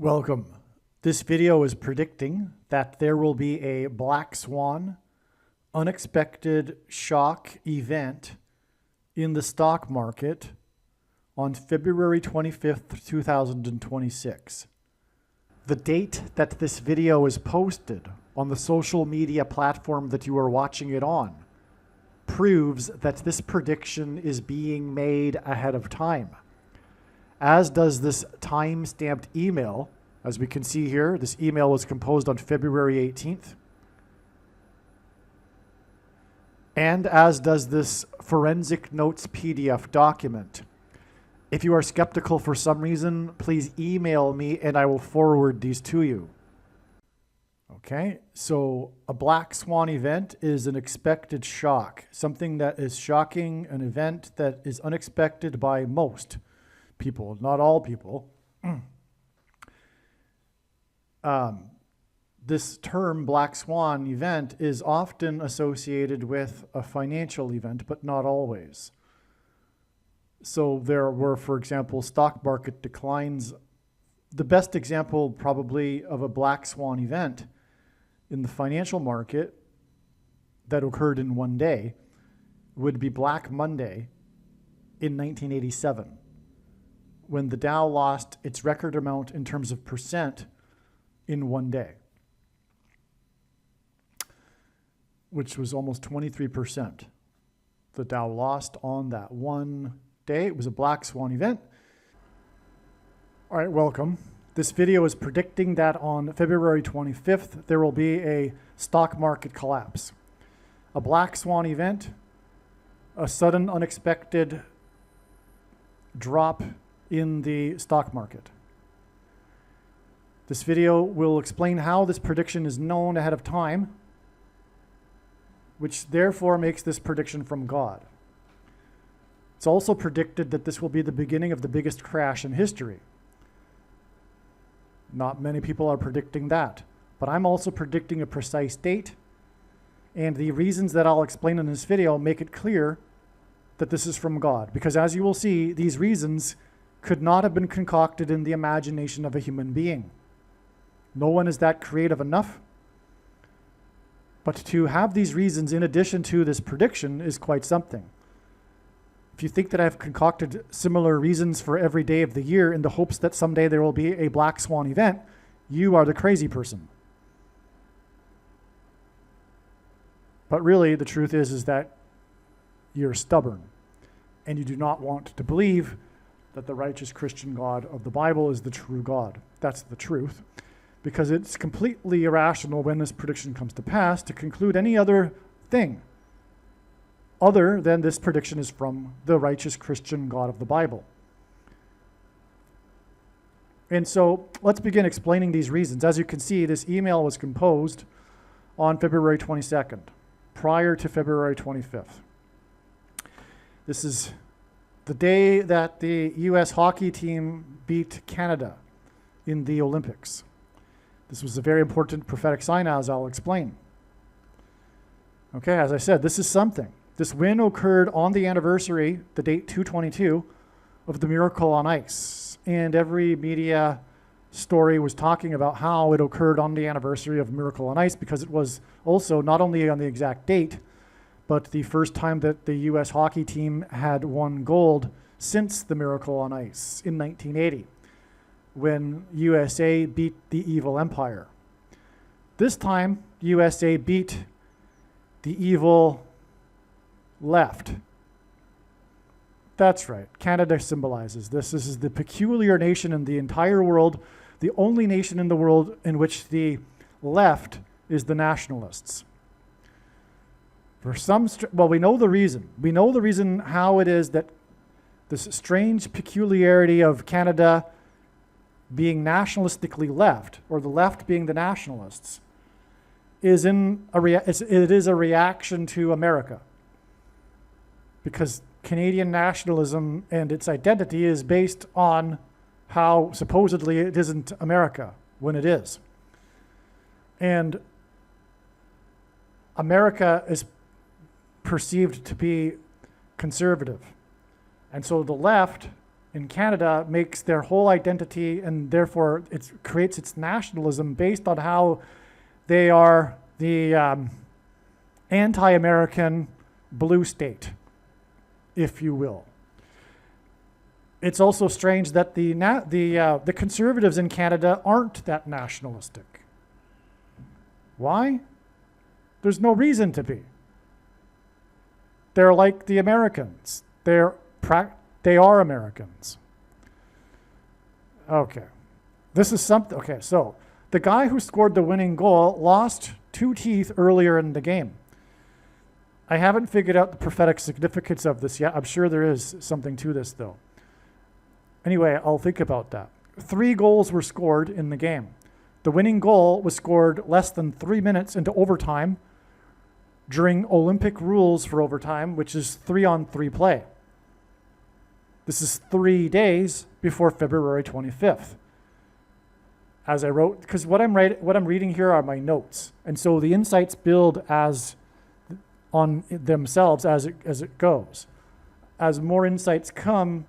Welcome. This video is predicting that there will be a black swan, unexpected shock event in the stock market on February 25th, 2026. The date that this video is posted on the social media platform that you are watching it on proves that this prediction is being made ahead of time, as does this time-stamped email. As we can see here, this email was composed on February 18th. And as does this forensic notes PDF document. If you are skeptical for some reason, please email me and I will forward these to you. Okay, so a black swan event is an expected shock, something that is shocking, an event that is unexpected by most people, not all people. This term, black swan event, is often associated with a financial event, but not always. So there were, for example, stock market declines. The best example probably of a black swan event in the financial market that occurred in one day would be Black Monday in 1987, when the Dow lost its record amount in terms of percent in one day, which was almost 23%. The Dow lost on that one day. It was a black swan event. All right, welcome. This video is predicting that on February 25th, there will be a stock market collapse. A black swan event, a sudden unexpected drop in the stock market. This video will explain how this prediction is known ahead of time, which therefore makes this prediction from God. It's also predicted that this will be the beginning of the biggest crash in history. Not many people are predicting that, but I'm also predicting a precise date, and the reasons that I'll explain in this video make it clear that this is from God, because as you will see, these reasons could not have been concocted in the imagination of a human being. No one is that creative enough. But to have these reasons in addition to this prediction is quite something. If you think that I've concocted similar reasons for every day of the year in the hopes that someday there will be a black swan event, you are the crazy person. But really, the truth is that you're stubborn and you do not want to believe that the righteous Christian God of the Bible is the true God. That's the truth. Because it's completely irrational when this prediction comes to pass to conclude any other thing other than this prediction is from the righteous Christian God of the Bible. And so let's begin explaining these reasons. As you can see, this email was composed on February 22nd, prior to February 25th. This is the day that the U.S. hockey team beat Canada in the Olympics. This was a very important prophetic sign, as I'll explain. Okay, as I said, this is something. This win occurred on the anniversary, the date 2/22, of the Miracle on Ice. And every media story was talking about how it occurred on the anniversary of Miracle on Ice, because it was also not only on the exact date, but the first time that the U.S. hockey team had won gold since the Miracle on Ice in 1980. When USA beat the evil empire. This time, USA beat the evil left. That's right. Canada symbolizes this. This is the peculiar nation in the entire world, the only nation in the world in which the left is the nationalists. For some, we know the reason. We know the reason how it is that this strange peculiarity of Canada being nationalistically left, or the left being the nationalists, is it is a reaction to America. Because Canadian nationalism and its identity is based on how supposedly it isn't America when it is. And America is perceived to be conservative. And so the left in Canada makes their whole identity, and therefore it creates its nationalism based on how they are the anti-American blue state, if you will. It's also strange that the conservatives in Canada aren't that nationalistic. Why? There's no reason to be. They're like the Americans. They are Americans. Okay. This is something. Okay, so the guy who scored the winning goal lost 2 teeth earlier in the game. I haven't figured out the prophetic significance of this yet. I'm sure there is something to this, though. Anyway, I'll think about that. 3 goals were scored in the game. The winning goal was scored less than 3 minutes into overtime during Olympic rules for overtime, which is 3-on-3 play. This is 3 days before February 25th. As I wrote, because what I'm reading here are my notes, and so the insights build as on themselves as it goes. As more insights come,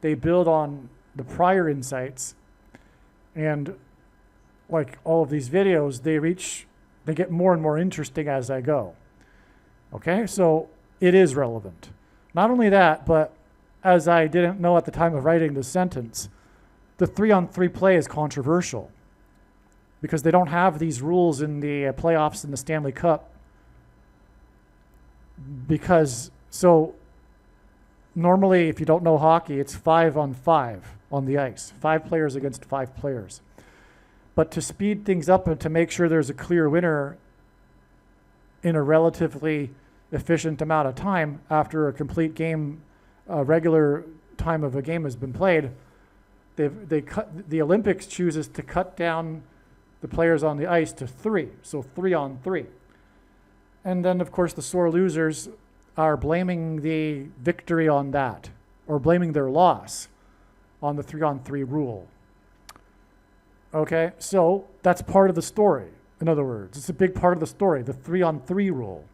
they build on the prior insights, and like all of these videos, they get more and more interesting as I go. Okay, so it is relevant. Not only that, but as I didn't know at the time of writing this sentence, the 3-on-3 play is controversial because they don't have these rules in the playoffs in the Stanley Cup. So normally, if you don't know hockey, it's 5-on-5 on the ice, 5 players against 5 players. But to speed things up and to make sure there's a clear winner in a relatively efficient amount of time after a complete game, regular time of a game has been played, the Olympics chooses to cut down the players on the ice to 3, so 3-on-3. And then, of course, the sore losers are blaming the victory on that, or blaming their loss on the 3-on-3 rule. Okay, so that's part of the story. In other words, it's a big part of the story, the 3-on-3 rule.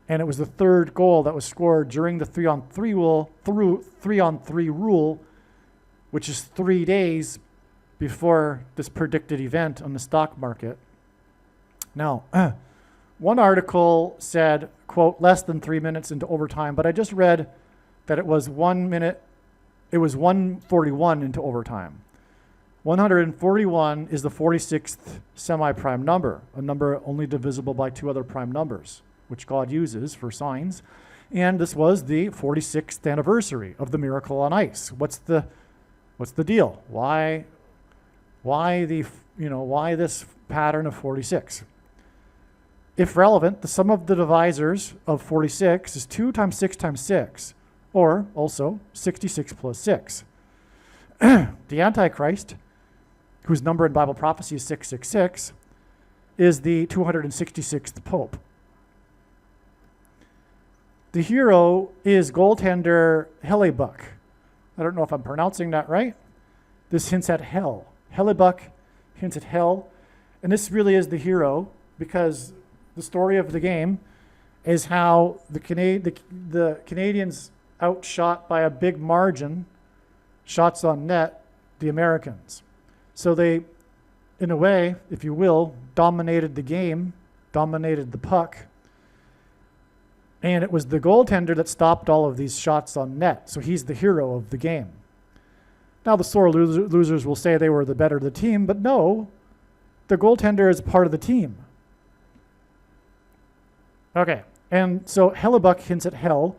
And it was the 3rd goal that was scored during the 3-on-3 rule, which is 3 days before this predicted event on the stock market. Now, one article said, quote, less than 3 minutes into overtime, but I just read that it was 1:41 into overtime. 141 is the 46th semi-prime number, a number only divisible by 2 other prime numbers, which God uses for signs. And this was the 46th anniversary of the Miracle on Ice. What's the deal? Why this pattern of 46? If relevant, the sum of the divisors of 46 is 2 times 6 times 6, or also 66 plus 6. The Antichrist, whose number in Bible prophecy is 666, is the 266th Pope. The hero is goaltender Hellebuyck. I don't know if I'm pronouncing that right. This hints at hell. Hellebuyck hints at hell. And this really is the hero because the story of the game is how the Canadians outshot by a big margin, shots on net, the Americans. So they, in a way, if you will, dominated the game, dominated the puck. And it was the goaltender that stopped all of these shots on net. So he's the hero of the game. Now the sore losers will say they were the better of the team, but no, the goaltender is part of the team. Okay, and so Hellebuyck hints at hell.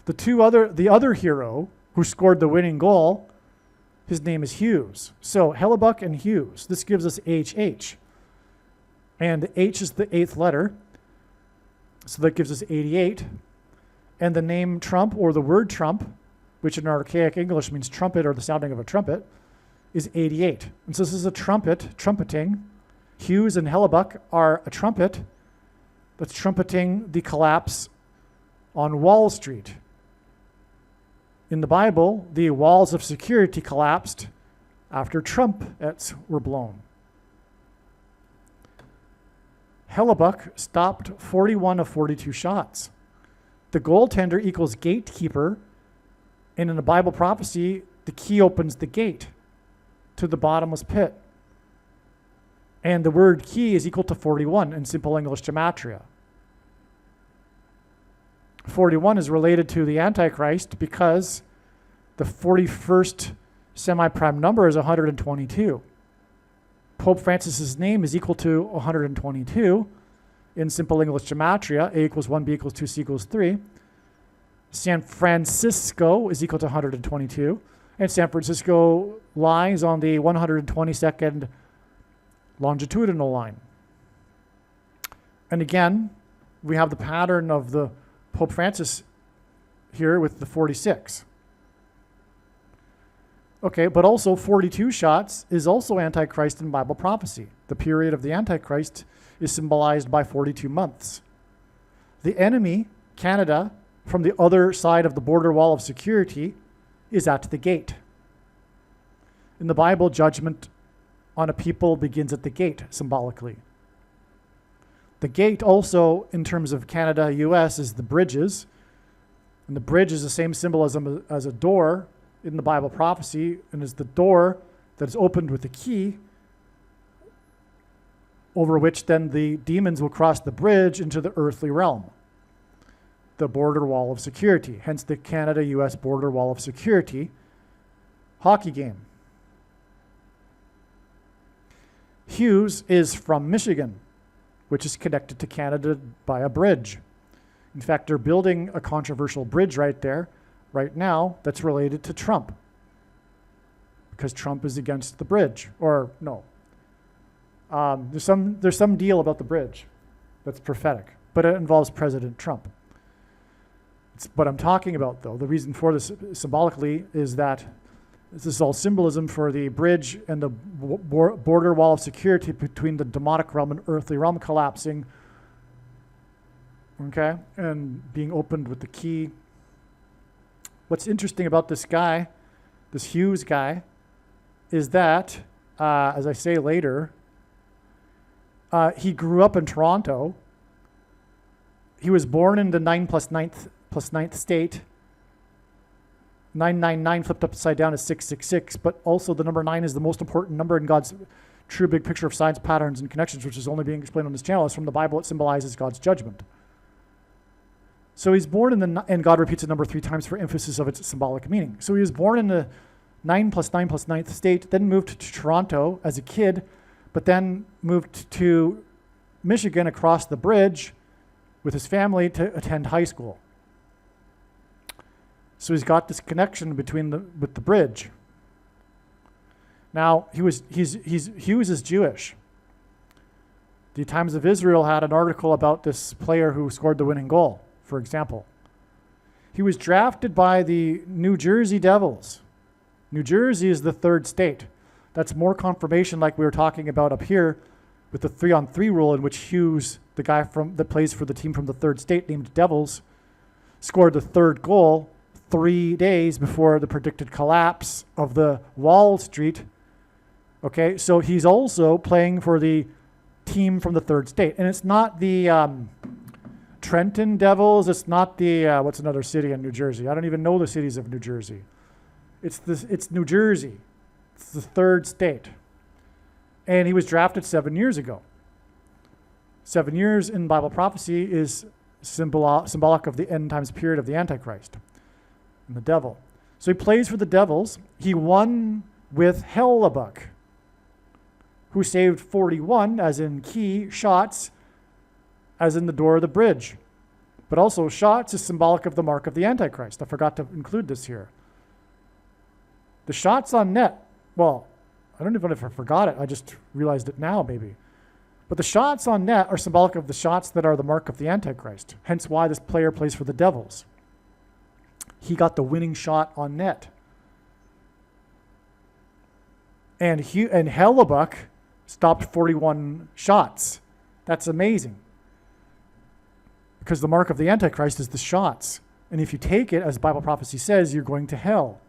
The other hero who scored the winning goal, his name is Hughes. So Hellebuyck and Hughes. This gives us HH. And H is the 8th letter. So that gives us 88. And the name Trump, or the word Trump, which in archaic English means trumpet or the sounding of a trumpet, is 88. And so this is a trumpeting. Hughes and Hellebuyck are a trumpet that's trumpeting the collapse on Wall Street. In the Bible, the walls of security collapsed after trumpets were blown. Hellebuyck stopped 41 of 42 shots. The goaltender equals gatekeeper And in the Bible prophecy, the key opens the gate to the bottomless pit. And the word key is equal to 41 in simple English gematria. 41 is related to the Antichrist because the 41st semi-prime number is 122. Pope Francis's name is equal to 122 in simple English gematria. A equals 1, B equals 2, C equals 3. San Francisco is equal to 122. And San Francisco lies on the 122nd longitudinal line. And again, we have the pattern of the Pope Francis here with the 46. Okay, but also 42 shots is also Antichrist in Bible prophecy. The period of the Antichrist is symbolized by 42 months. The enemy, Canada, from the other side of the border wall of security, is at the gate. In the Bible, judgment on a people begins at the gate, symbolically. The gate also, in terms of Canada, US, is the bridges. And the bridge is the same symbolism as a door in the Bible prophecy, and is the door that is opened with a key, over which then the demons will cross the bridge into the earthly realm, the border wall of security, hence the Canada-US border wall of security hockey game. Hughes is from Michigan, which is connected to Canada by a bridge. In fact, they're building a controversial bridge right there, right now, that's related to Trump, because Trump is against the bridge. Or no, there's some deal about the bridge that's prophetic, but it involves President Trump. It's what I'm talking about, though. The reason for this symbolically is that this is all symbolism for the bridge and the border wall of security between the demonic realm and earthly realm collapsing, okay, and being opened with the key. What's interesting about this guy, this Hughes guy, is that, as I say later, he grew up in Toronto. He was born in the 9 plus 9th state. 999 flipped upside down is 666, but also the number 9 is the most important number in God's true big picture of signs, patterns, and connections, which is only being explained on this channel. It's from the Bible. It symbolizes God's judgment. So he's born in the, and God repeats the number 3 times for emphasis of its symbolic meaning. So he was born in the 9 plus 9th state, then moved to Toronto as a kid, but then moved to Michigan across the bridge with his family to attend high school. So he's got this connection with the bridge. Now, Hughes is Jewish. The Times of Israel had an article about this player who scored the winning goal, for example. He was drafted by the New Jersey Devils. New Jersey is the 3rd state. That's more confirmation like we were talking about up here with the 3-on-3 rule, in which Hughes, the guy that plays for the team from the 3rd state named Devils, scored the 3rd goal 3 days before the predicted collapse of the Wall Street. Okay, so he's also playing for the team from the 3rd state. And it's not the Trenton Devils. It's not the, what's another city in New Jersey? I don't even know the cities of New Jersey. It's New Jersey. It's the 3rd state. And he was drafted 7 years ago. 7 years in Bible prophecy is symbolic of the end times period of the Antichrist and the devil. So he plays for the Devils. He won with Hellebuck, who saved 41, as in key, shots, as in the door of the bridge. But also shots is symbolic of the mark of the Antichrist. I forgot to include this here. The shots on net, well, I don't even know if I forgot it. I just realized it now, maybe. But the shots on net are symbolic of the shots that are the mark of the Antichrist. Hence why this player plays for the Devils. He got the winning shot on net. And Hellebuck stopped 41 shots. That's amazing. Because the mark of the Antichrist is the shots. And if you take it, as Bible prophecy says, you're going to hell.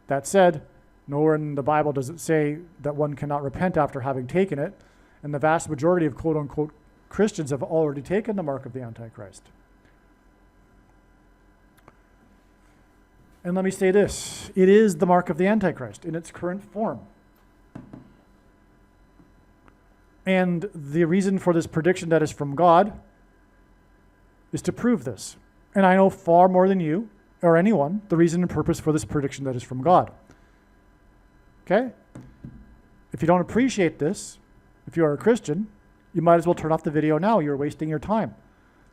That said, nowhere in the Bible does it say that one cannot repent after having taken it. And the vast majority of quote-unquote Christians have already taken the mark of the Antichrist. And let me say this, it is the mark of the Antichrist in its current form. And the reason for this prediction that is from God is to prove this. And I know far more than you or anyone the reason and purpose for this prediction that is from God. Okay? If you don't appreciate this, if you are a Christian, you might as well turn off the video now. You're wasting your time.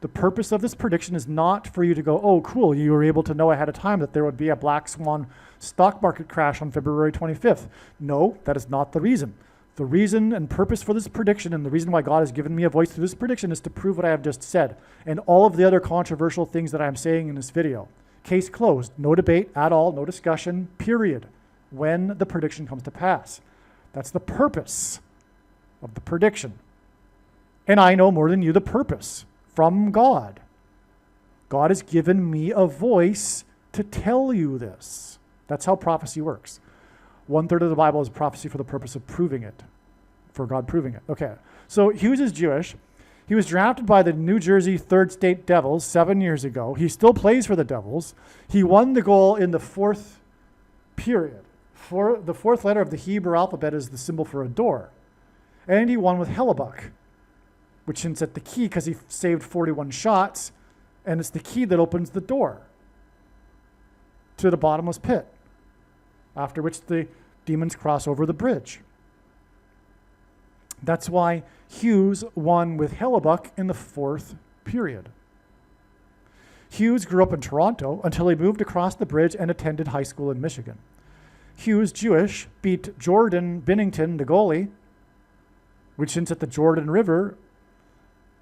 The purpose of this prediction is not for you to go, oh, cool, you were able to know ahead of time that there would be a black swan stock market crash on February 25th. No, that is not the reason. The reason and purpose for this prediction, and the reason why God has given me a voice through this prediction, is to prove what I have just said and all of the other controversial things that I'm saying in this video. Case closed. No debate at all, no discussion, period, when the prediction comes to pass. That's the purpose of the prediction. And I know more than you the purpose from God. God has given me a voice to tell you this. That's how prophecy works. 1/3 of the Bible is prophecy for the purpose of proving it, for God proving it. Okay, so Hughes is Jewish. He was drafted by the New Jersey Third State Devils 7 years ago. He still plays for the Devils. He won the goal in the fourth period. The fourth letter of the Hebrew alphabet is the symbol for a door. And he won with Hellebuck, which hints at the key because he saved 41 shots, and it's the key that opens the door to the bottomless pit, after which the demons cross over the bridge. That's why Hughes won with Hellebuck in the fourth period. Hughes grew up in Toronto until he moved across the bridge and attended high school in Michigan. Hughes, Jewish, beat Jordan Binnington, the goalie, which hints at the Jordan River,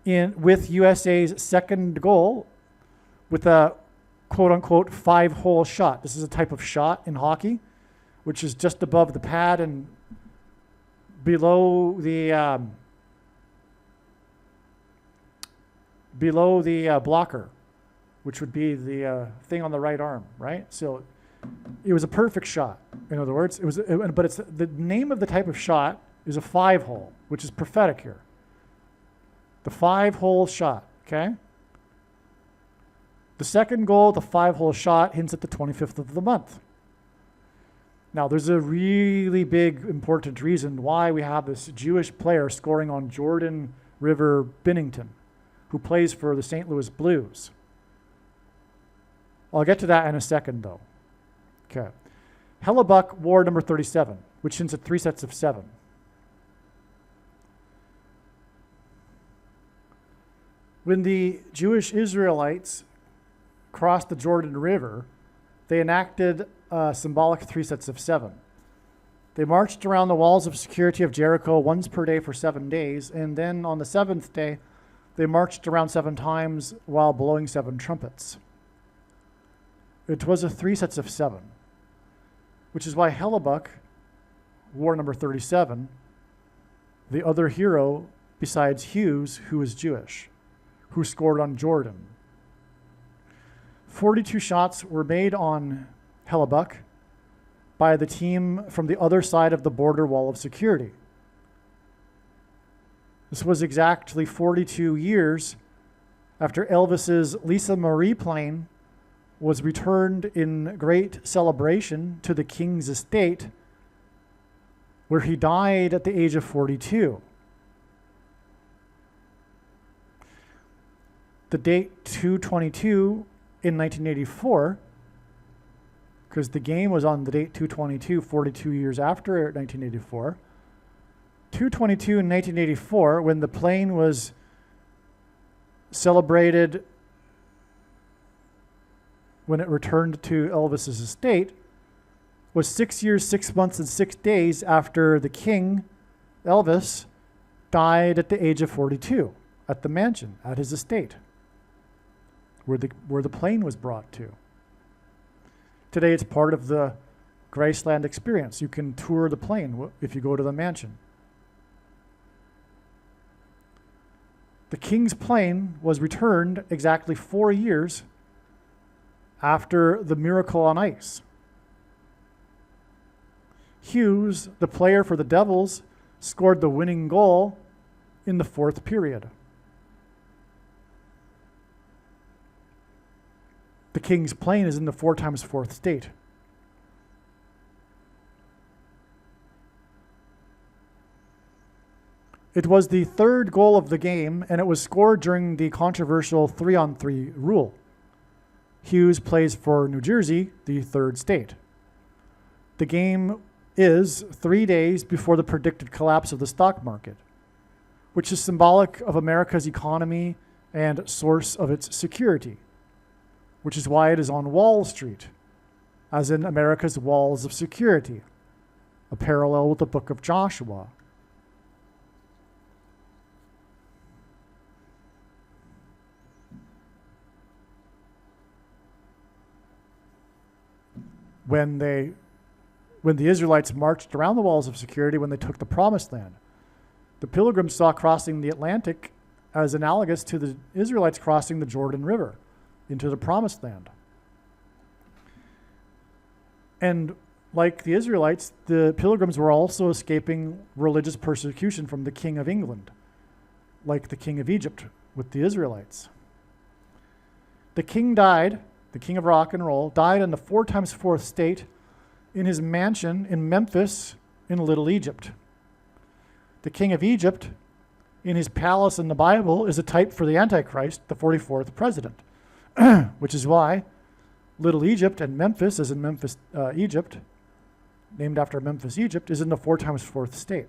with USA's second goal with a quote-unquote 5-hole shot. This is a type of shot in hockey, which is just above the pad and below the blocker, which would be the thing on the right arm, right? So it was a perfect shot. In other words, but it's the name of the type of shot is a 5-hole, which is prophetic here. The 5-hole shot, okay? The second goal, the 5-hole shot, hints at the 25th of the month. Now, there's a really big, important reason why we have this Jewish player scoring on Jordan River Binnington, who plays for the St. Louis Blues. I'll get to that in a second, though. Okay. Hellebuck wore number 37, which hints at 3 sets of 7. When the Jewish Israelites crossed the Jordan River, they enacted a symbolic 3 sets of 7. They marched around the walls of security of Jericho once per day for 7 days, and then on the 7th day, they marched around 7 times while blowing 7 trumpets. It was a 3 sets of 7, which is why Hellebuck wore number 37, the other hero besides Hughes, who is Jewish, who scored on Jordan. 42 shots were made on Hellebuck by the team from the other side of the border wall of security. This was exactly 42 years after Elvis's Lisa Marie plane was returned in great celebration to the king's estate, where he died at the age of 42. The date 2/22 in 1984, because the game was on the date 2/22, 42 years after 1984. 2/22 in 1984, when the plane was celebrated when it returned to Elvis's estate, was 6 years, 6 months, and 6 days after the king, Elvis, died at the age of 42 at the mansion, at his estate, where the plane was brought to. Today, it's part of the Graceland experience. You can tour the plane if you go to the mansion. The king's plane was returned exactly 4 years after the Miracle on Ice. Hughes, the player for the Devils, scored the winning goal in the fourth period. the King's Plain is in the 4 times 4th state. It was the 3rd goal of the game, and it was scored during the controversial 3-on-3 rule. Hughes plays for New Jersey, the 3rd state. The game is 3 days before the predicted collapse of the stock market, which is symbolic of America's economy and source of its security, which is why it is on Wall Street, as in America's walls of security, a parallel with the book of Joshua. When the Israelites marched around the walls of security when they took the Promised Land, the Pilgrims saw crossing the Atlantic as analogous to the Israelites crossing the Jordan River into the Promised Land. And like the Israelites, the Pilgrims were also escaping religious persecution from the King of England, like the King of Egypt with the Israelites. The king died, the king of rock and roll, died in the 4 times 4th state in his mansion in Memphis in Little Egypt. The king of Egypt, in his palace in the Bible, is a type for the Antichrist, the 44th president, which is why Little Egypt and Memphis, as in Memphis, Egypt, named after Memphis, Egypt, is in the 4 times 4th state.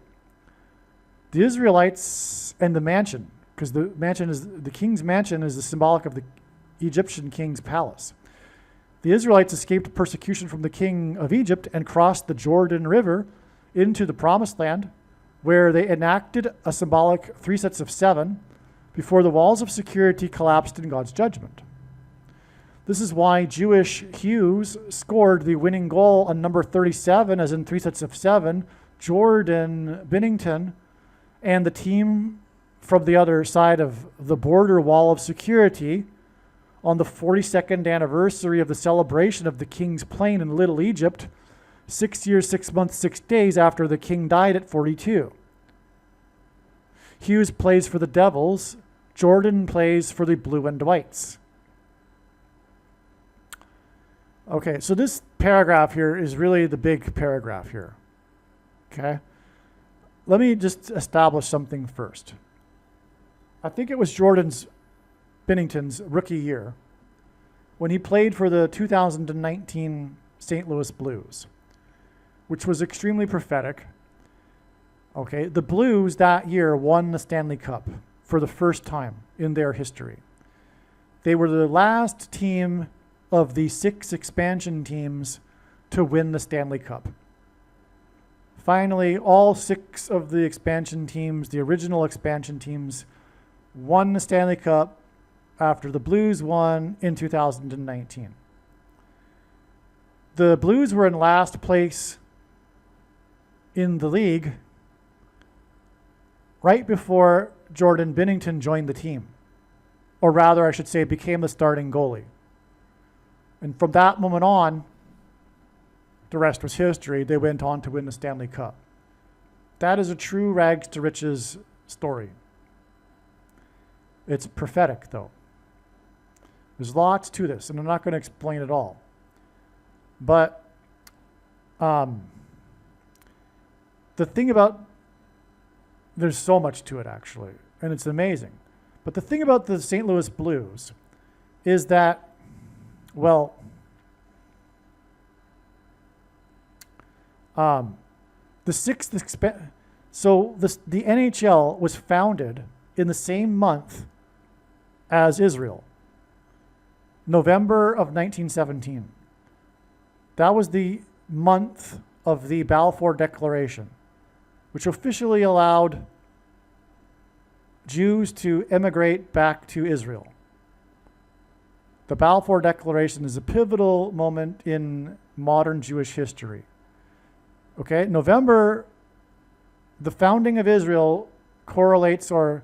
The Israelites and the mansion, because the king's mansion is the symbolic of the Egyptian king's palace. The Israelites escaped persecution from the king of Egypt and crossed the Jordan River into the Promised Land, where they enacted a symbolic 3 sets of 7 before the walls of security collapsed in God's judgment. This is why Jewish Hughes scored the winning goal on number 37, as in 3 sets of 7, Jordan Binnington, and the team from the other side of the border wall of security on the 42nd anniversary of the celebration of the King's Plain in Little Egypt, 6 years, 6 months, 6 days after the king died at 42. Hughes plays for the Devils. Jordan plays for the Blue and Whites. Okay, so this paragraph here is really the big paragraph here. Okay? Let me just establish something first. I think it was Binnington's rookie year when he played for the 2019 St. Louis Blues, which was extremely prophetic. Okay, the Blues that year won the Stanley Cup for the first time in their history. They were the last team of the 6 expansion teams to win the Stanley Cup. Finally, all 6 of the expansion teams, the original expansion teams, won the Stanley Cup after the Blues won in 2019. The Blues were in last place in the league right before Jordan Binnington joined the team. Or rather, I should say, became the starting goalie. And from that moment on, the rest was history. They went on to win the Stanley Cup. That is a true rags to riches story. It's prophetic, though. There's lots to this, and I'm not going to explain it all. But the thing about, there's so much to it, actually, and it's amazing. But the thing about the St. Louis Blues is that, well, the NHL was founded in the same month as Israel, November of 1917. That was the month of the Balfour Declaration, which officially allowed Jews to emigrate back to Israel. The Balfour Declaration is a pivotal moment in modern Jewish history. Okay, November, the founding of Israel correlates or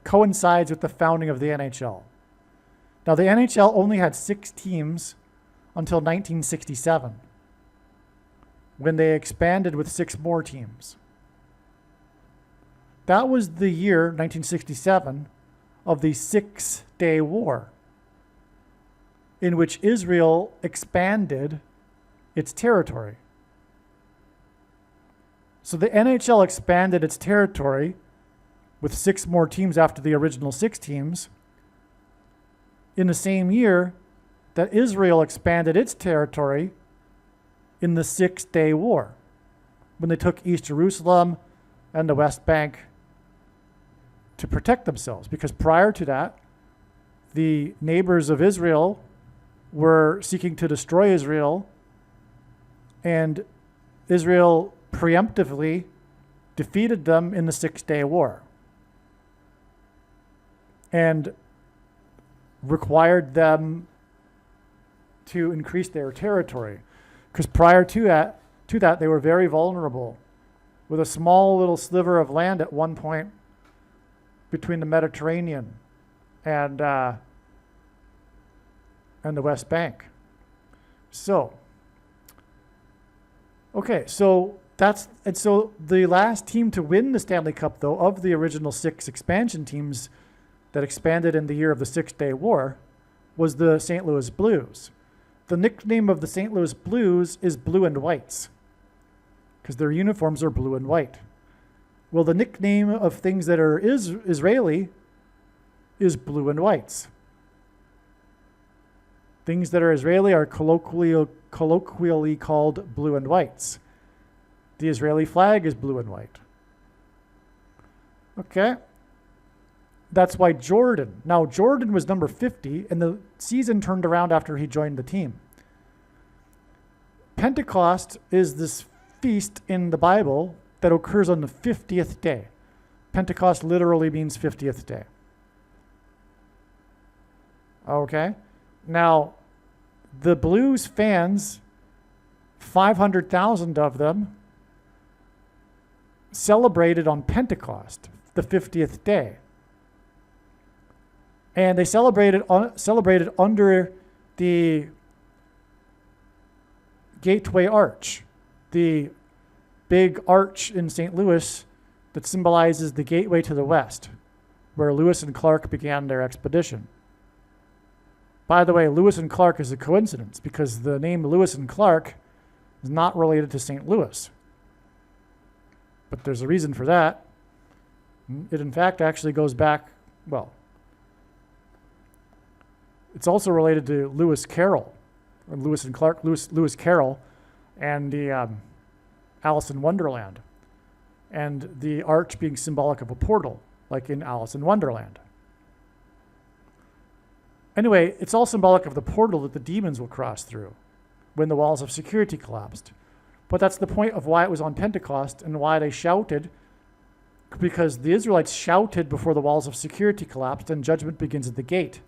coincides with the founding of the NHL. Now, the NHL only had 6 teams until 1967, when they expanded with 6 more teams. That was the year, 1967, of the 6-Day War, in which Israel expanded its territory. So the NHL expanded its territory with 6 more teams after the original 6 teams in the same year that Israel expanded its territory in the 6-Day War, when they took East Jerusalem and the West Bank to protect themselves. Because prior to that, the neighbors of Israel were seeking to destroy Israel, and Israel preemptively defeated them in the 6-Day War and required them to increase their territory. Because prior to that, they were very vulnerable, with a small little sliver of land at one point between the Mediterranean and the West Bank. So the last team to win the Stanley Cup, though, of the original 6 expansion teams that expanded in the year of the 6-Day War, was the St. Louis Blues. The nickname of the St. Louis Blues is Blue and Whites, because their uniforms are blue and white. Well, the nickname of things that are Israeli is Blue and Whites. Things that are Israeli are colloquially called blue and whites. The Israeli flag is blue and white. Okay. That's why Jordan. Now, Jordan was number 50, and the season turned around after he joined the team. Pentecost is this feast in the Bible that occurs on the 50th day. Pentecost literally means 50th day. Okay? Now, the Blues fans, 500,000 of them, celebrated on Pentecost, the 50th day. And they celebrated under the Gateway Arch, the big arch in St. Louis that symbolizes the gateway to the west, where Lewis and Clark began their expedition. By the way, Lewis and Clark is a coincidence, because the name Lewis and Clark is not related to St. Louis. But there's a reason for that. It, in fact, actually goes back, well, it's also related to Lewis Carroll, or Lewis and Clark, Lewis Carroll, and the Alice in Wonderland, and the arch being symbolic of a portal, like in Alice in Wonderland. Anyway, it's all symbolic of the portal that the demons will cross through when the walls of security collapsed. But that's the point of why it was on Pentecost and why they shouted, because the Israelites shouted before the walls of security collapsed and judgment begins at the gate.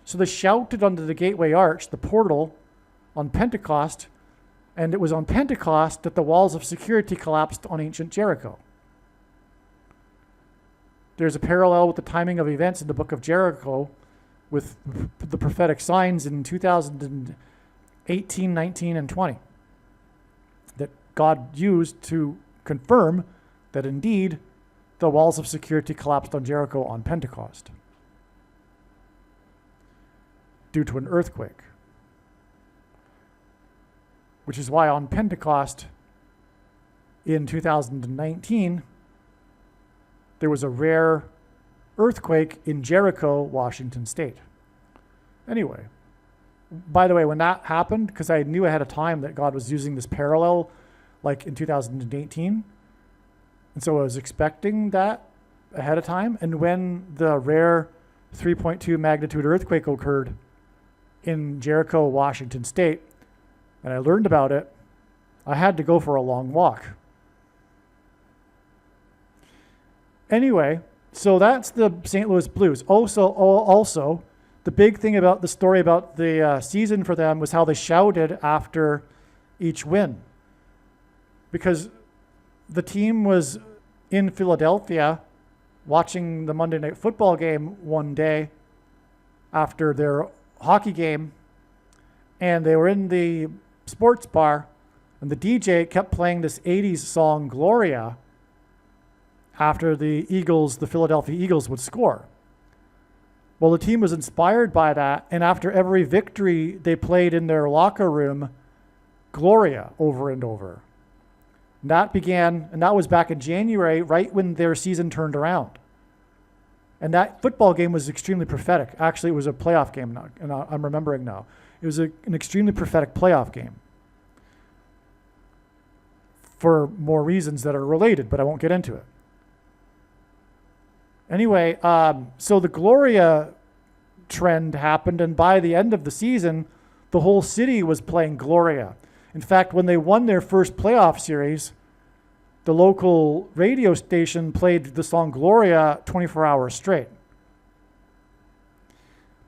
So they shouted under the gateway arch, the portal, on Pentecost, and it was on Pentecost that the walls of security collapsed on ancient Jericho. There's a parallel with the timing of events in the book of Jericho with the prophetic signs in 2018, 19, and 20 that God used to confirm that indeed the walls of security collapsed on Jericho on Pentecost due to an earthquake. Which is why on Pentecost in 2019, there was a rare earthquake in Jericho, Washington State. Anyway, by the way, when that happened, because I knew ahead of time that God was using this parallel, like in 2018, and so I was expecting that ahead of time, and when the rare 3.2 magnitude earthquake occurred in Jericho, Washington State, and I learned about it, I had to go for a long walk. Anyway, so that's the St. Louis Blues. Also, the big thing about the story about the season for them was how they shouted after each win. Because the team was in Philadelphia watching the Monday Night Football game one day after their hockey game, and they were in the sports bar, and the DJ kept playing this 80s song, Gloria, after the Philadelphia Eagles would score. Well, the team was inspired by that, and after every victory, they played in their locker room Gloria over and over. And that was back in January, right when their season turned around. And that football game was extremely prophetic. Actually, it was a playoff game now, and I'm remembering now. It was an extremely prophetic playoff game for more reasons that are related, but I won't get into it. Anyway, so the Gloria trend happened, and by the end of the season, the whole city was playing Gloria. In fact, when they won their first playoff series, the local radio station played the song Gloria 24 hours straight.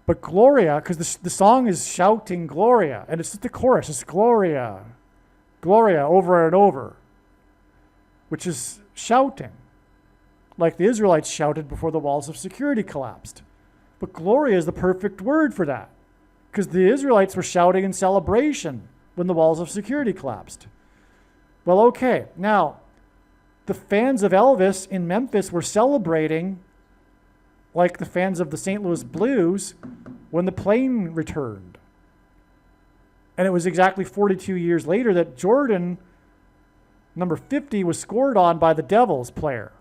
But Gloria, because the song is shouting Gloria, and it's just the chorus, it's Gloria, Gloria over and over, which is shouting, like the Israelites shouted before the walls of security collapsed. But Gloria is the perfect word for that, because the Israelites were shouting in celebration when the walls of security collapsed. Well, okay, now, the fans of Elvis in Memphis were celebrating like the fans of the St. Louis Blues when the plane returned. And it was exactly 42 years later that Jordan, number 50, was scored on by the Devils player.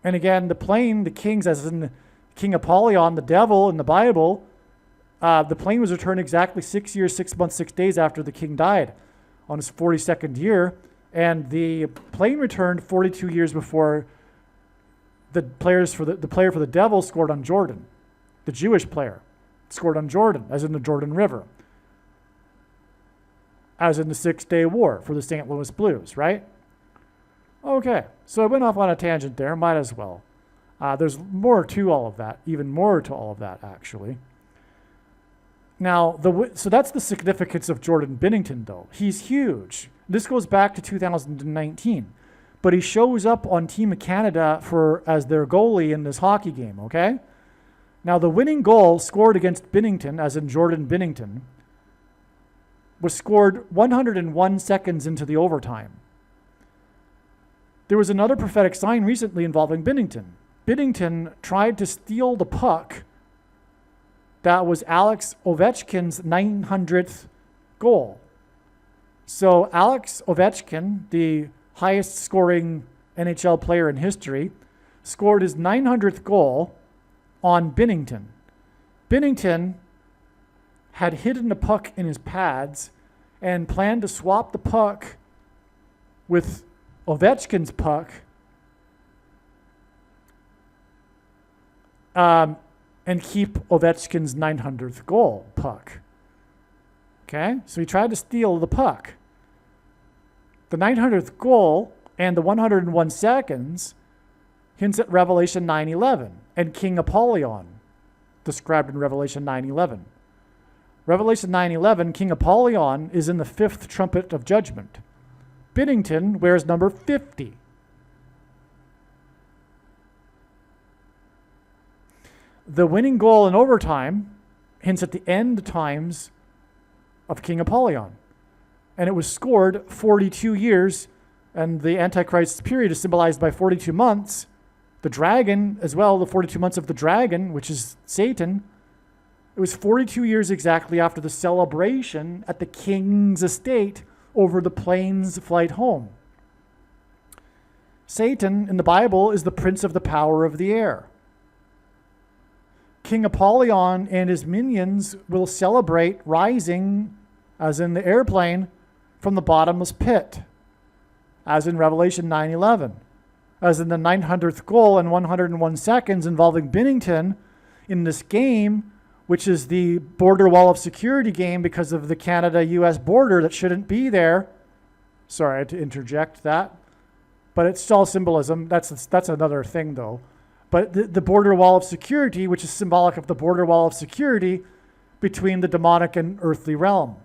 And again, the plane, the Kings, as in King Apollyon, the devil in the Bible, the plane was returned exactly 6 years, 6 months, 6 days after the king died on his 42nd year. And the plane returned 42 years before the player for the Devils scored on Jordan. The Jewish player scored on Jordan, as in the Jordan River, as in the 6-Day War for the St. Louis Blues, right? Okay, so I went off on a tangent there, might as well. There's more to all of that, even more to all of that, actually. Now, so that's the significance of Jordan Binnington, though. He's huge. This goes back to 2019, but he shows up on Team Canada as their goalie in this hockey game, okay? Now, the winning goal scored against Binnington, as in Jordan Binnington, was scored 101 seconds into the overtime. There was another prophetic sign recently involving Binnington. Binnington tried to steal the puck that was Alex Ovechkin's 900th goal. So Alex Ovechkin, the highest scoring NHL player in history, scored his 900th goal on Binnington. Binnington had hidden the puck in his pads and planned to swap the puck with Ovechkin's puck and keep Ovechkin's 900th goal puck. Okay, so he tried to steal the puck. The 900th goal and the 101 seconds hints at Revelation 9:11 and King Apollyon, described in Revelation 9:11. Revelation 9:11, King Apollyon is in the 5th trumpet of judgment. Binnington wears number 50. The winning goal in overtime hints at the end times of King Apollyon. And it was scored 42 years, and the Antichrist's period is symbolized by 42 months. The dragon, as well, the 42 months of the dragon, which is Satan, it was 42 years exactly after the celebration at the king's estate over the plane's flight home. Satan, in the Bible, is the prince of the power of the air. King Apollyon and his minions will celebrate rising, as in the airplane, from the bottomless pit, as in Revelation 9:11, as in the 900th goal and 101 seconds involving Binnington in this game, which is the border wall of security game because of the Canada-US border that shouldn't be there. Sorry, I had to interject that. But it's all symbolism. That's another thing, though. But the border wall of security, which is symbolic of the border wall of security between the demonic and earthly realm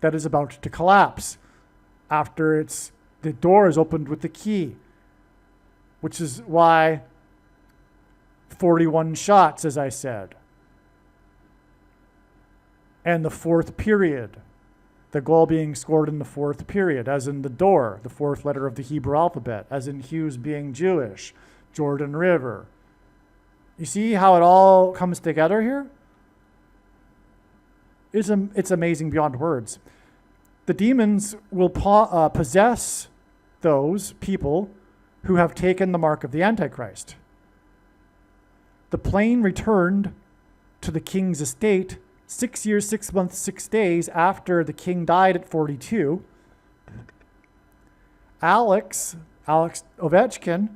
that is about to collapse after the door is opened with the key, which is why 41 shots, as I said. And the 4th period, the goal being scored in the 4th period, as in the door, the 4th letter of the Hebrew alphabet, as in Hughes being Jewish, Jordan River, You see how it all comes together here? It's amazing beyond words. The demons will possess those people who have taken the mark of the Antichrist. The plane returned to the king's estate 6 years, 6 months, 6 days after the king died at 42. Alex Ovechkin,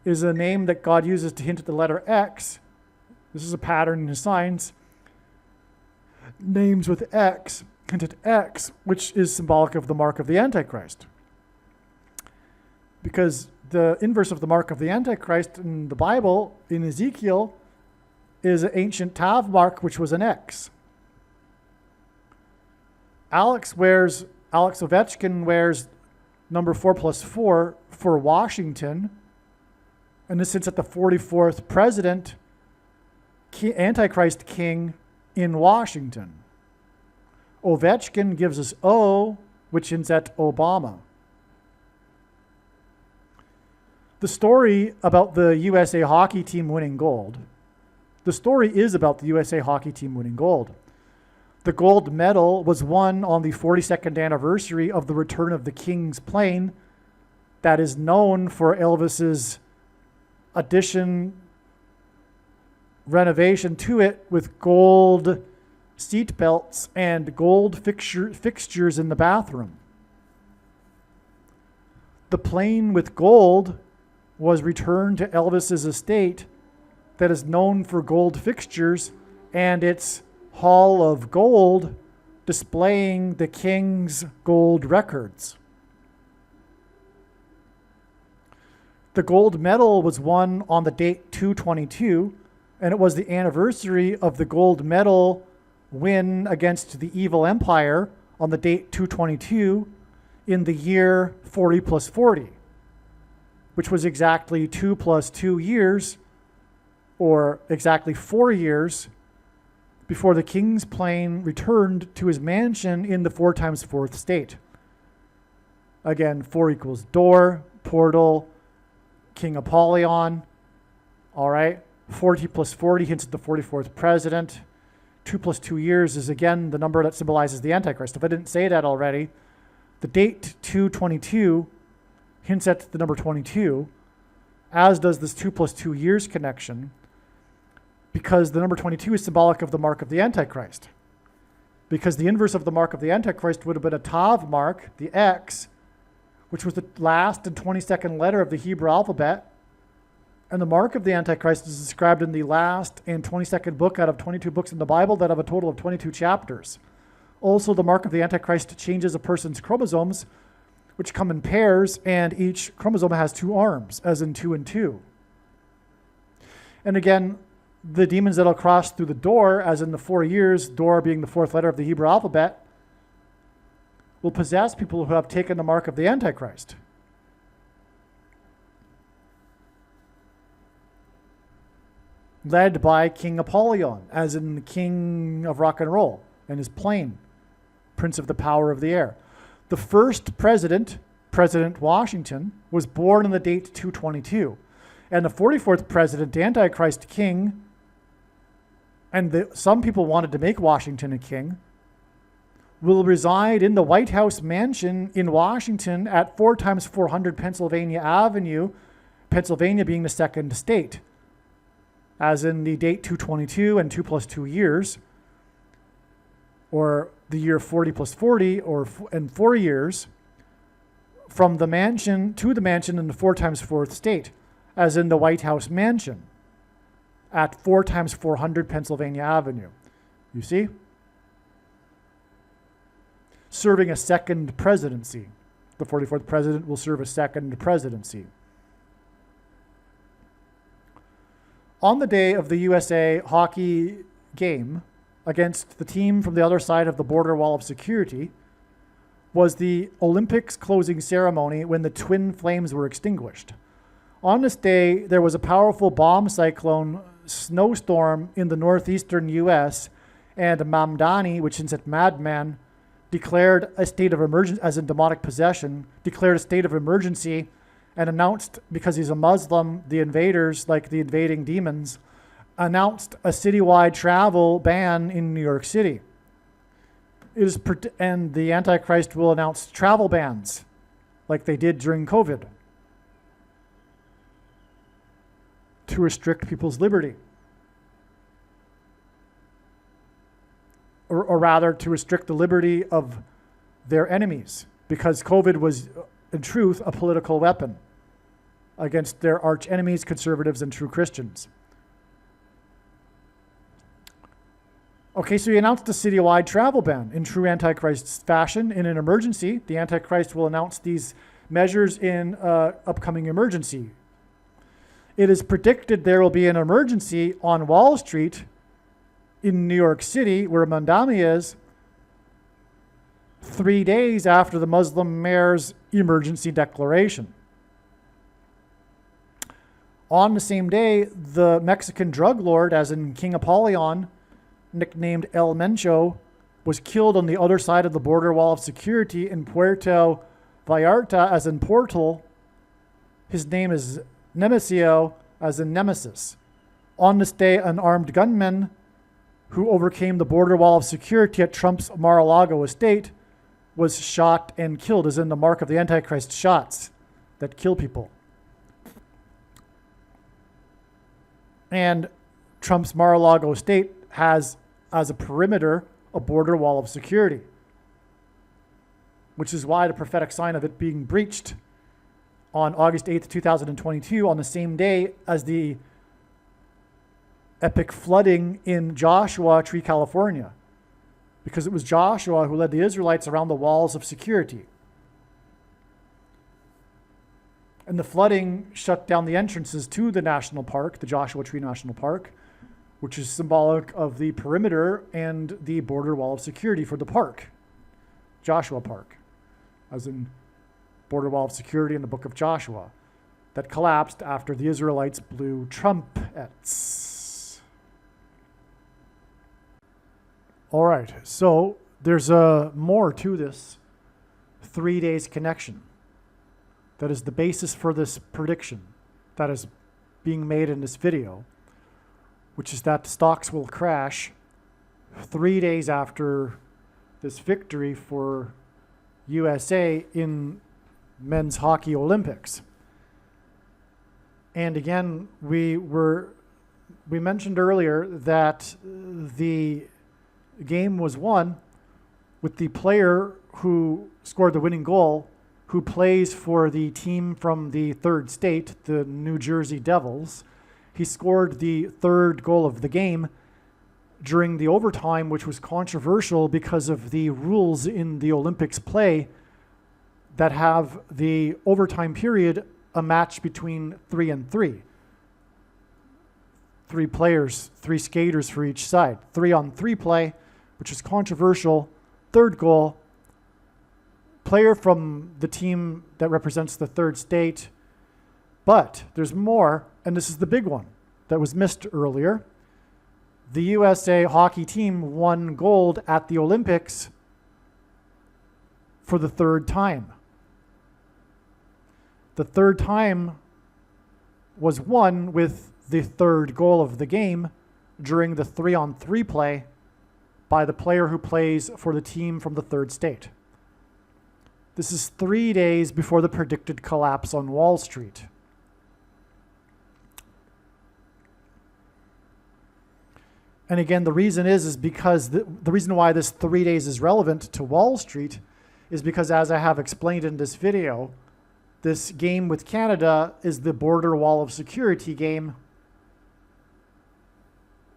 is a name that God uses to hint at the letter X. This is a pattern in his signs. Names with X hint at X, which is symbolic of the mark of the Antichrist. Because the inverse of the mark of the Antichrist in the Bible, in Ezekiel, is an ancient Tav mark, which was an X. Alex Ovechkin wears number 4+4 for Washington, and this hints at the 44th president, Antichrist king in Washington. Ovechkin gives us O, which hints at Obama. The story about the USA hockey team winning gold. The story is about the USA hockey team winning gold. The gold medal was won on the 42nd anniversary of the return of the King's plane that is known for Elvis's renovation to it with gold seat belts and gold fixtures in the bathroom. The plane with gold was returned to Elvis's estate that is known for gold fixtures and its hall of gold displaying the king's gold records. The gold medal was won on the date 2/22, and it was the anniversary of the gold medal win against the evil empire on the date 2/22 in the year 40+40, which was exactly 2 + 2 years, or exactly 4 years, before the king's plane returned to his mansion in the 4x4th state. Again, 4 equals door, portal, King Apollyon. All right. 40+40 hints at the 44th president. 2 + 2 years is again the number that symbolizes the Antichrist. If I didn't say that already, the date 2/22 hints at the number 22, as does this 2 + 2 years connection, because the number 22 is symbolic of the mark of the Antichrist. Because the inverse of the mark of the Antichrist would have been a Tav mark, the X, which was the last and 22nd letter of the Hebrew alphabet. And the mark of the Antichrist is described in the last and 22nd book out of 22 books in the Bible that have a total of 22 chapters. Also, the mark of the Antichrist changes a person's chromosomes, which come in pairs, and each chromosome has 2 arms, as in 2 and 2. And again, the demons that'll cross through the door, as in the 4 years, door being the 4th letter of the Hebrew alphabet, will possess people who have taken the mark of the Antichrist. Led by King Apollyon, as in the king of rock and roll, and his plane, prince of the power of the air. The first president, President Washington, was born on the date 2/22. And the 44th president, Antichrist king, and some people wanted to make Washington a king, will reside in the White House mansion in Washington at 4x400 Pennsylvania Avenue, Pennsylvania being the second state, as in the date 2/22 and 2 + 2 years, or the year 40+40, and 4 years, from the mansion to the mansion in the 4x4th state, as in the White House mansion at 4x400 Pennsylvania Avenue. You see? Serving a second presidency. The 44th president will serve a second presidency. On the day of the USA hockey game against the team from the other side of the border wall of security was the Olympics closing ceremony when the twin flames were extinguished. On this day, there was a powerful bomb cyclone snowstorm in the northeastern U.S., and Mamdani, which is at madman, declared a state of emergency, as in demonic possession, declared a state of emergency and announced, because he's a Muslim, the invaders, like the invading demons, announced a citywide travel ban in New York City. And the Antichrist will announce travel bans like they did during COVID to restrict people's liberty. Or rather, to restrict the liberty of their enemies, because COVID was, in truth, a political weapon against their arch enemies, conservatives and true Christians. Okay, so he announced a citywide travel ban in true Antichrist fashion. In an emergency, the Antichrist will announce these measures in upcoming emergency. It is predicted there will be an emergency on Wall Street in New York City, where Mamdani is, 3 days after the Muslim mayor's emergency declaration. On the same day, the Mexican drug lord, as in King Apollyon, nicknamed El Mencho, was killed on the other side of the border wall of security in Puerto Vallarta, as in Portal. His name is Nemesio, as in Nemesis. On this day, an armed gunman who overcame the border wall of security at Trump's Mar-a-Lago estate was shot and killed, as in the mark of the Antichrist, shots that kill people. And Trump's Mar-a-Lago estate has, as a perimeter, a border wall of security, which is why the prophetic sign of it being breached on August 8th, 2022, on the same day as the epic flooding in Joshua Tree, California, because it was Joshua who led the Israelites around the walls of security. And the flooding shut down the entrances to the national park, the Joshua Tree National Park, which is symbolic of the perimeter and the border wall of security for the park, Joshua Park, as in border wall of security in the book of Joshua, that collapsed after the Israelites blew trumpets. All right, so there's more to this 3 days connection. That is the basis for this prediction that is being made in this video, which is that stocks will crash 3 days after this victory for USA in men's hockey Olympics. And again, we mentioned earlier that the game was won with the player who scored the winning goal, who plays for the team from the third state, the New Jersey Devils. He scored the third goal of the game during the overtime, which was controversial because of the rules in the Olympics play that have the overtime period a match between 3 and 3. 3 players, 3 skaters for each side. 3-on-3 play, which is controversial. Third goal, player from the team that represents the third state. But there's more, and this is the big one that was missed earlier. The USA hockey team won gold at the Olympics for the third time. The third time was won with the third goal of the game during the 3-on-3 play by the player who plays for the team from the third state. This is 3 days before the predicted collapse on Wall Street. And again, the reason is because the reason why this 3 days is relevant to Wall Street is because, as I have explained in this video, this game with Canada is the border wall of security game,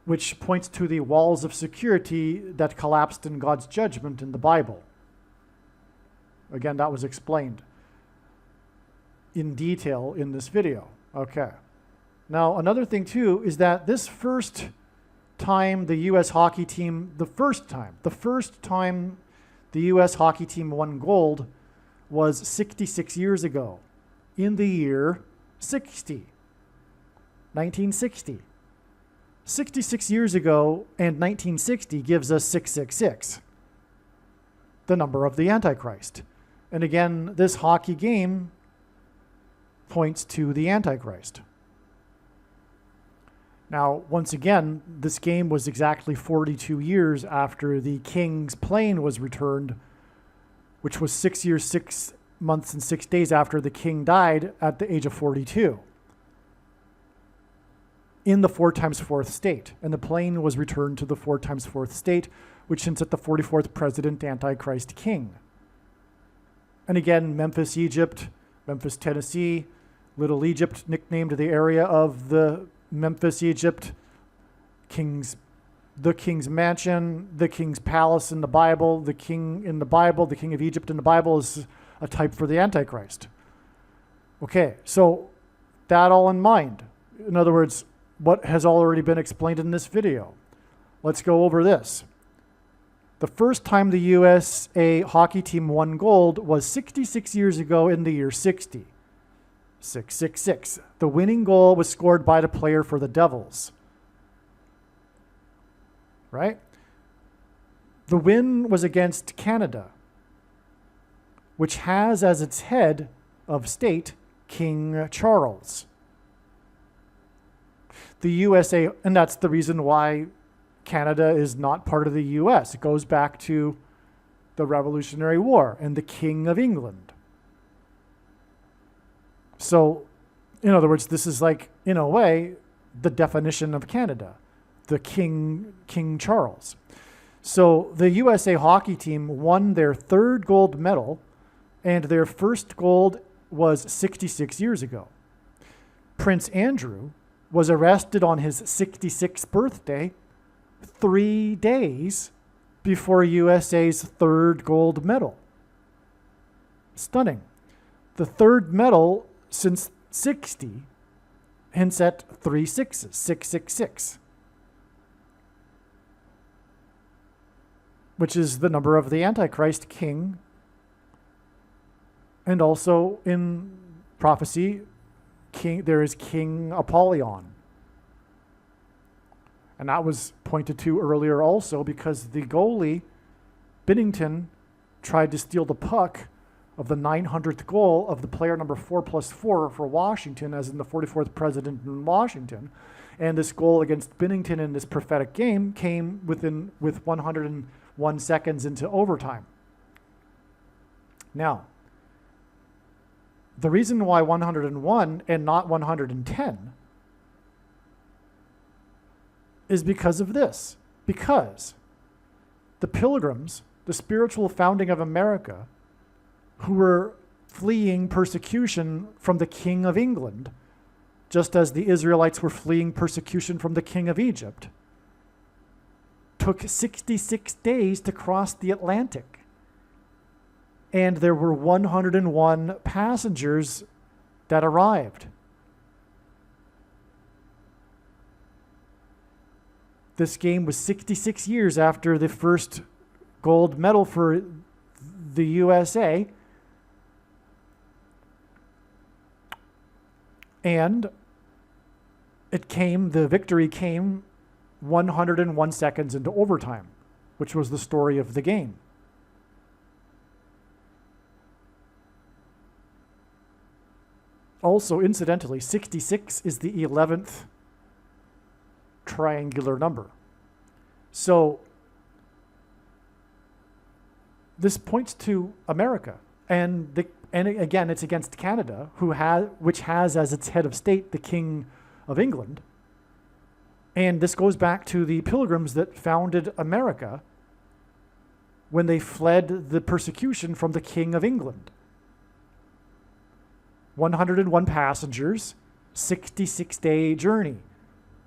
which points to the walls of security that collapsed in God's judgment in the Bible. Again, that was explained in detail in this video. Okay. Now, another thing too is that this first time the U.S. hockey team, the first time the U.S. hockey team won gold was 66 years ago, in the year 1960. 66 years ago, and 1960 gives us 666, the number of the Antichrist. And again, this hockey game points to the Antichrist. Now, once again, this game was exactly 42 years after the king's plane was returned, which was 6 years, 6 months, and 6 days after the king died at the age of 42 in the 4 times 4th state. And the plane was returned to the 4 times 4th state, which hints at the 44th president, Antichrist king. And again, Memphis, Egypt, Memphis, Tennessee, Little Egypt, nicknamed the area of the Memphis, Egypt, the king's mansion, the king's palace in the Bible, the king in the Bible, the king of Egypt in the Bible is a type for the Antichrist. Okay, so that all in mind. In other words, what has already been explained in this video. Let's go over this. The first time the USA hockey team won gold was 66 years ago in the year 60. 666. The winning goal was scored by the player for the Devils. Right? The win was against Canada, which has as its head of state King Charles. The USA, and that's the reason why Canada is not part of the US. It goes back to the Revolutionary War and the King of England. So, in other words, this is like, in a way, the definition of Canada, the King Charles. So the USA hockey team won their 3rd gold medal, and their first gold was 66 years ago. Prince Andrew was arrested on his 66th birthday 3 days before USA's 3rd gold medal. Stunning. The 3rd medal since 60 hints at 3 sixes, 666, which is the number of the Antichrist king. And also in prophecy, there is King Apollyon. And that was pointed to earlier also because the goalie, Binnington, tried to steal the puck of the 900th goal of the player number 4+4 for Washington, as in the 44th president in Washington. And this goal against Binnington in this prophetic game came with 101 seconds into overtime. Now, the reason why 101 and not 110 is because of this. Because the Pilgrims, the spiritual founding of America, who were fleeing persecution from the King of England, just as the Israelites were fleeing persecution from the King of Egypt, took 66 days to cross the Atlantic. And there were 101 passengers that arrived. This game was 66 years after the first gold medal for the USA. And the victory came 101 seconds into overtime, which was the story of the game. Also, incidentally, 66 is the 11th triangular number. So this points to America, and again, it's against Canada, which has as its head of state the King of England. And this goes back to the Pilgrims that founded America when they fled the persecution from the King of England. 101 passengers, 66-day journey.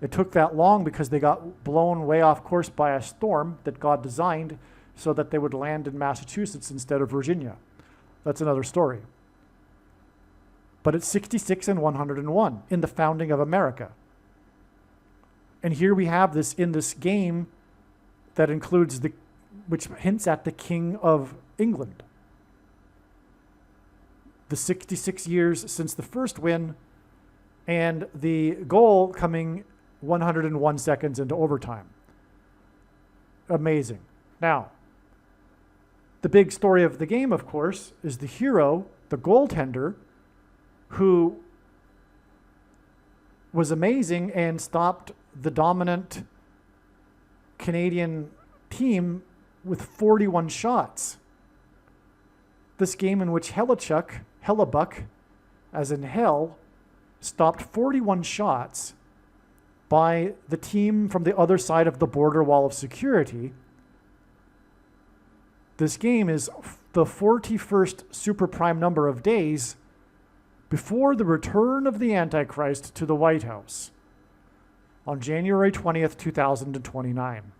It took that long because they got blown way off course by a storm that God designed so that they would land in Massachusetts instead of Virginia. That's another story. But it's 66 and 101 in the founding of America. And here we have this in this game that includes which hints at the King of England. The 66 years since the first win, and the goal coming 101 seconds into overtime. Amazing. Now, the big story of the game, of course, is the hero, the goaltender, who was amazing and stopped the dominant Canadian team with 41 shots. This game in which Hellebuck, as in hell, stopped 41 shots by the team from the other side of the border wall of security. This game is the 41st super prime number of days before the return of the Antichrist to the White House on January 20th, 2029.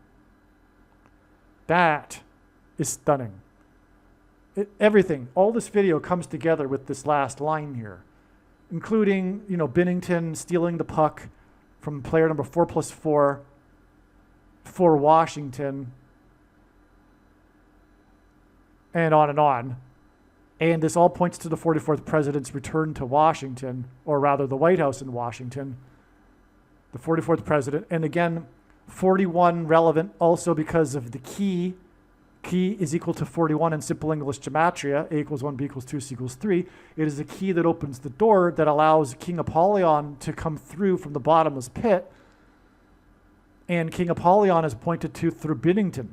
That is stunning. Everything, all this video comes together with this last line here, including, Binnington stealing the puck from player number 4+4 for Washington, and on and on. And this all points to the 44th president's return to Washington, or rather the White House in Washington, the 44th president. And again, 41 relevant also because of the key. Key is equal to 41 in simple English gematria. A equals 1, B equals 2, C equals 3. It is a key that opens the door that allows King Apollyon to come through from the bottomless pit. And King Apollyon is pointed to through Binnington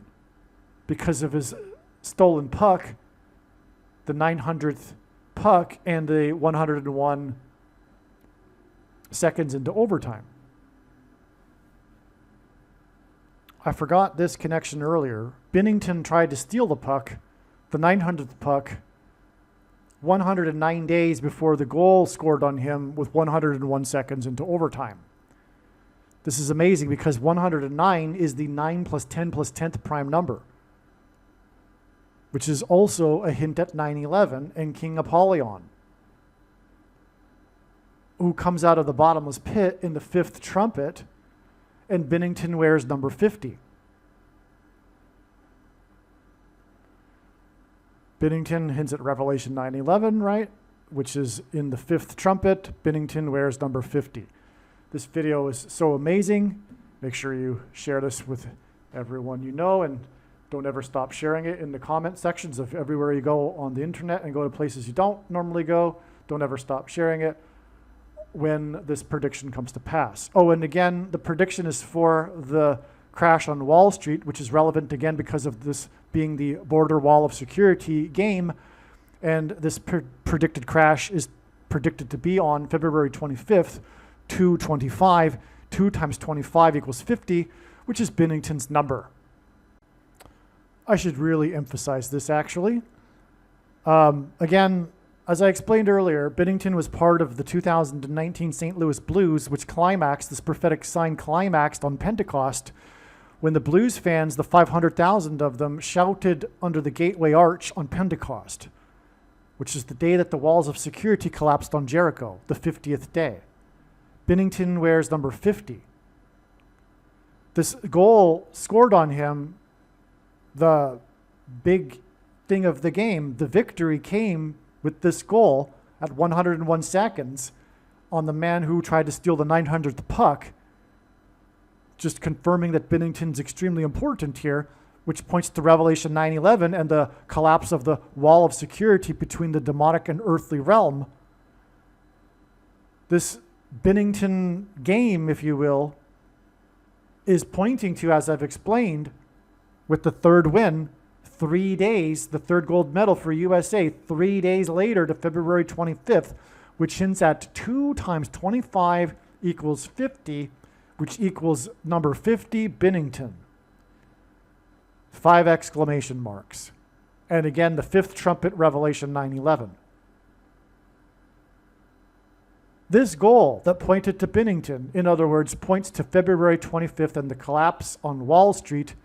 because of his stolen puck, the 900th puck, and the 101 seconds into overtime. I forgot this connection earlier. Binnington tried to steal the puck, the 900th puck, 109 days before the goal scored on him with 101 seconds into overtime. This is amazing because 109 is the 9 plus 10 plus 10th prime number, which is also a hint at 9/11 and King Apollyon, who comes out of the bottomless pit in the 5th trumpet, and Binnington wears number 50. Binnington hints at Revelation 9/11, right? Which is in the 5th trumpet. Binnington wears number 50. This video is so amazing. Make sure you share this with everyone you know, and don't ever stop sharing it in the comment sections of everywhere you go on the internet, and go to places you don't normally go. Don't ever stop sharing it when this prediction comes to pass. Oh, and again, the prediction is for the crash on Wall Street, which is relevant again because of this being the border wall of security game. And this predicted crash is predicted to be on February 25th, 2/25. 2 times 25 equals 50, which is Binnington's number. I should really emphasize this, actually. Again, as I explained earlier, Binnington was part of the 2019 St. Louis Blues, which climaxed, this prophetic sign climaxed on Pentecost, when the Blues fans, the 500,000 of them, shouted under the Gateway Arch on Pentecost, which is the day that the walls of security collapsed on Jericho, the 50th day. Binnington wears number 50. This goal scored on him, the big thing of the game, the victory came with this goal at 101 seconds on the man who tried to steal the 900th puck, just confirming that Binnington's extremely important here, which points to Revelation 9/11 and the collapse of the wall of security between the demonic and earthly realm. This Binnington game, if you will, is pointing to, as I've explained, with the third win, 3 days, the third gold medal for USA, 3 days later to February 25th, which hints at 2 times 25 equals 50, which equals number 50, Binnington. 5 exclamation marks. And again, the 5th trumpet, Revelation 9/11. This goal that pointed to Binnington, in other words, points to February 25th and the collapse on Wall Street,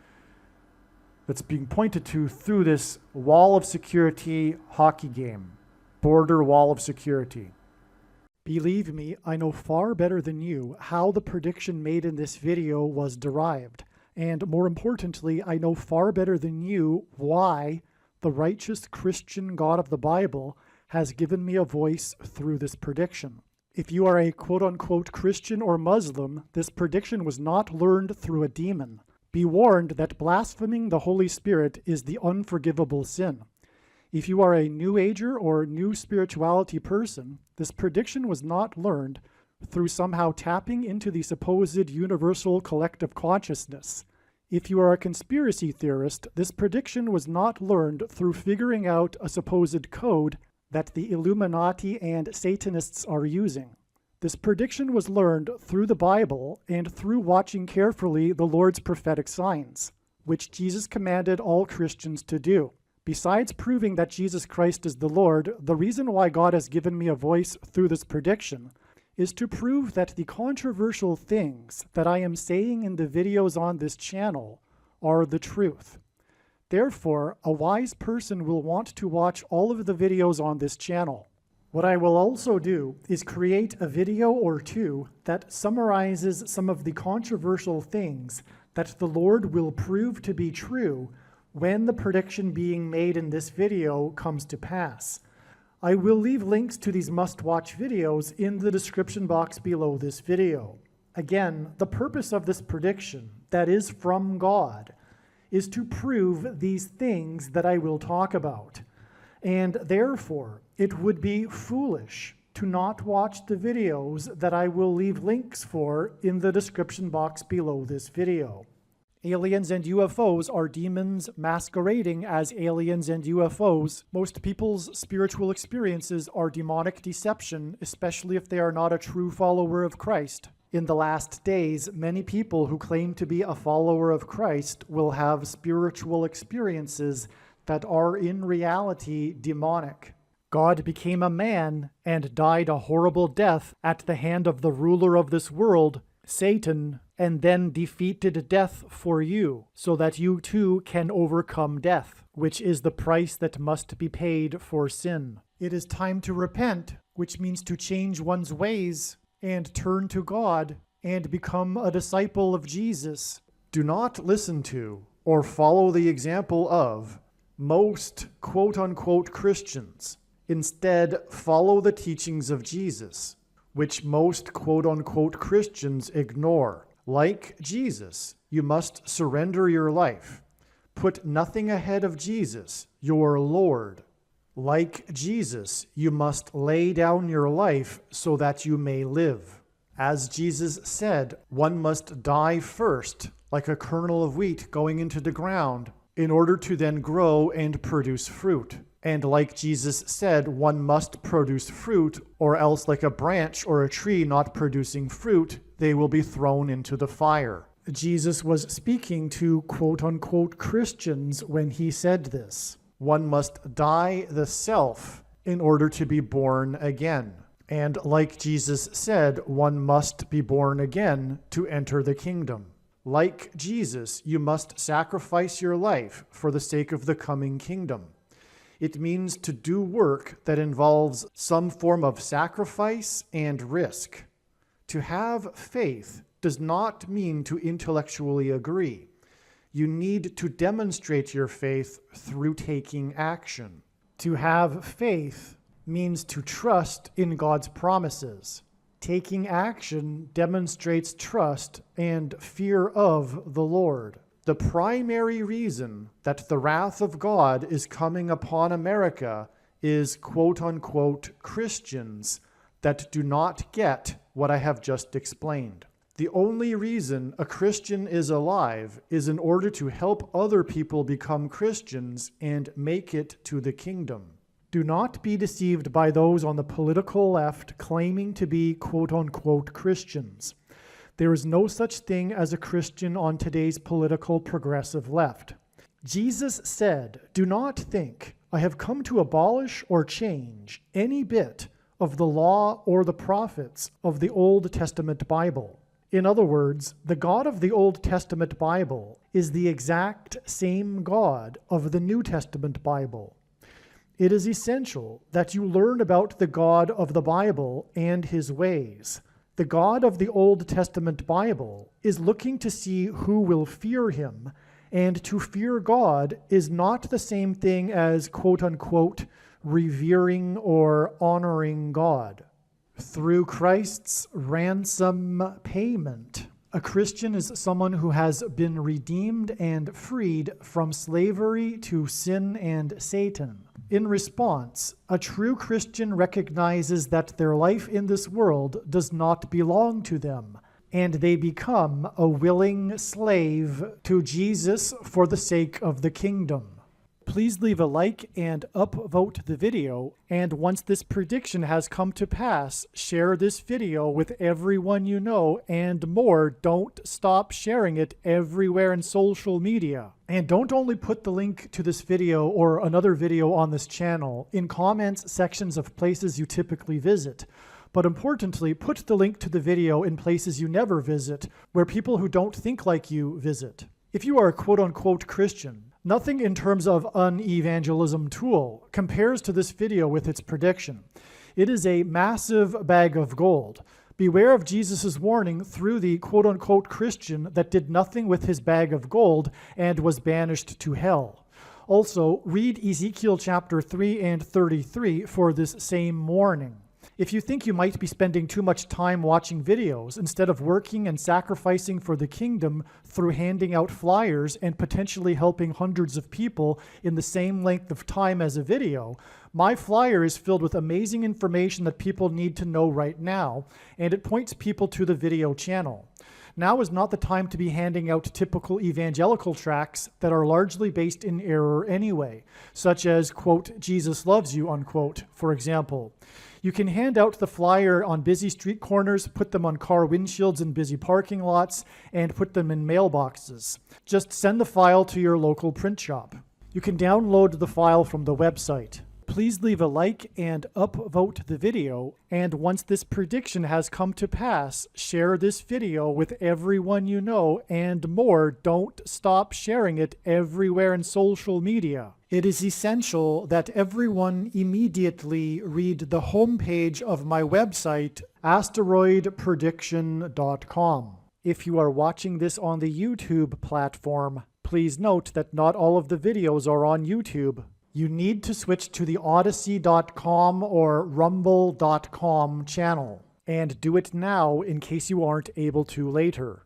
that's being pointed to through this wall of security hockey game, border wall of security. Believe me, I know far better than you how the prediction made in this video was derived. And more importantly, I know far better than you why the righteous Christian God of the Bible has given me a voice through this prediction. If you are a quote-unquote Christian or Muslim, this prediction was not learned through a demon. Be warned that blaspheming the Holy Spirit is the unforgivable sin. If you are a New Ager or New Spirituality person, this prediction was not learned through somehow tapping into the supposed universal collective consciousness. If you are a conspiracy theorist, this prediction was not learned through figuring out a supposed code that the Illuminati and Satanists are using. This prediction was learned through the Bible and through watching carefully the Lord's prophetic signs, which Jesus commanded all Christians to do. Besides proving that Jesus Christ is the Lord, the reason why God has given me a voice through this prediction is to prove that the controversial things that I am saying in the videos on this channel are the truth. Therefore, a wise person will want to watch all of the videos on this channel. What I will also do is create a video or two that summarizes some of the controversial things that the Lord will prove to be true when the prediction being made in this video comes to pass. I will leave links to these must-watch videos in the description box below this video. Again, the purpose of this prediction, that is from God, is to prove these things that I will talk about. And therefore, it would be foolish to not watch the videos that I will leave links for in the description box below this video. Aliens and UFOs are demons masquerading as aliens and UFOs. Most people's spiritual experiences are demonic deception, especially if they are not a true follower of Christ. In the last days, many people who claim to be a follower of Christ will have spiritual experiences that are in reality demonic. God became a man and died a horrible death at the hand of the ruler of this world, Satan, and then defeated death for you, so that you too can overcome death, which is the price that must be paid for sin. It is time to repent, which means to change one's ways and turn to God and become a disciple of Jesus. Do not listen to or follow the example of most quote-unquote Christians. Instead, follow the teachings of Jesus, which most quote-unquote Christians ignore. Like Jesus, you must surrender your life. Put nothing ahead of Jesus, your Lord. Like Jesus, you must lay down your life so that you may live. As Jesus said, one must die first, like a kernel of wheat going into the ground, in order to then grow and produce fruit. And like Jesus said, one must produce fruit, or else like a branch or a tree not producing fruit, they will be thrown into the fire. Jesus was speaking to quote-unquote Christians when he said this. One must die the self in order to be born again. And like Jesus said, one must be born again to enter the kingdom. Like Jesus, you must sacrifice your life for the sake of the coming kingdom. It means to do work that involves some form of sacrifice and risk. To have faith does not mean to intellectually agree. You need to demonstrate your faith through taking action. To have faith means to trust in God's promises. Taking action demonstrates trust and fear of the Lord. The primary reason that the wrath of God is coming upon America is quote-unquote Christians that do not get what I have just explained. The only reason a Christian is alive is in order to help other people become Christians and make it to the kingdom. Do not be deceived by those on the political left claiming to be quote-unquote Christians. There is no such thing as a Christian on today's political progressive left. Jesus said, "Do not think I have come to abolish or change any bit of the law or the prophets of the Old Testament Bible." In other words, the God of the Old Testament Bible is the exact same God of the New Testament Bible. It is essential that you learn about the God of the Bible and his ways. The God of the Old Testament Bible is looking to see who will fear him, and to fear God is not the same thing as quote-unquote revering or honoring God. Through Christ's ransom payment, a Christian is someone who has been redeemed and freed from slavery to sin and Satan. In response, a true Christian recognizes that their life in this world does not belong to them, and they become a willing slave to Jesus for the sake of the kingdom. Please leave a like and upvote the video, and once this prediction has come to pass, share this video with everyone you know, and more, don't stop sharing it everywhere in social media. And don't only put the link to this video or another video on this channel in comments sections of places you typically visit, but importantly, put the link to the video in places you never visit, where people who don't think like you visit. If you are a quote-unquote Christian, nothing in terms of an evangelism tool compares to this video with its prediction. It is a massive bag of gold. Beware of Jesus' warning through the quote-unquote Christian that did nothing with his bag of gold and was banished to hell. Also, read Ezekiel chapter 3 and 33 for this same warning. If you think you might be spending too much time watching videos instead of working and sacrificing for the kingdom through handing out flyers and potentially helping hundreds of people in the same length of time as a video, my flyer is filled with amazing information that people need to know right now, and it points people to the video channel. Now is not the time to be handing out typical evangelical tracts that are largely based in error anyway, such as, quote, Jesus loves you, unquote, for example. You can hand out the flyer on busy street corners, put them on car windshields in busy parking lots, and put them in mailboxes. Just send the file to your local print shop. You can download the file from the website. Please leave a like and upvote the video, and once this prediction has come to pass, share this video with everyone you know, and more, don't stop sharing it everywhere in social media. It is essential that everyone immediately read the homepage of my website, asteroidprediction.com. If you are watching this on the YouTube platform, please note that not all of the videos are on YouTube. You need to switch to the Odyssey.com or Rumble.com channel, and do it now in case you aren't able to later.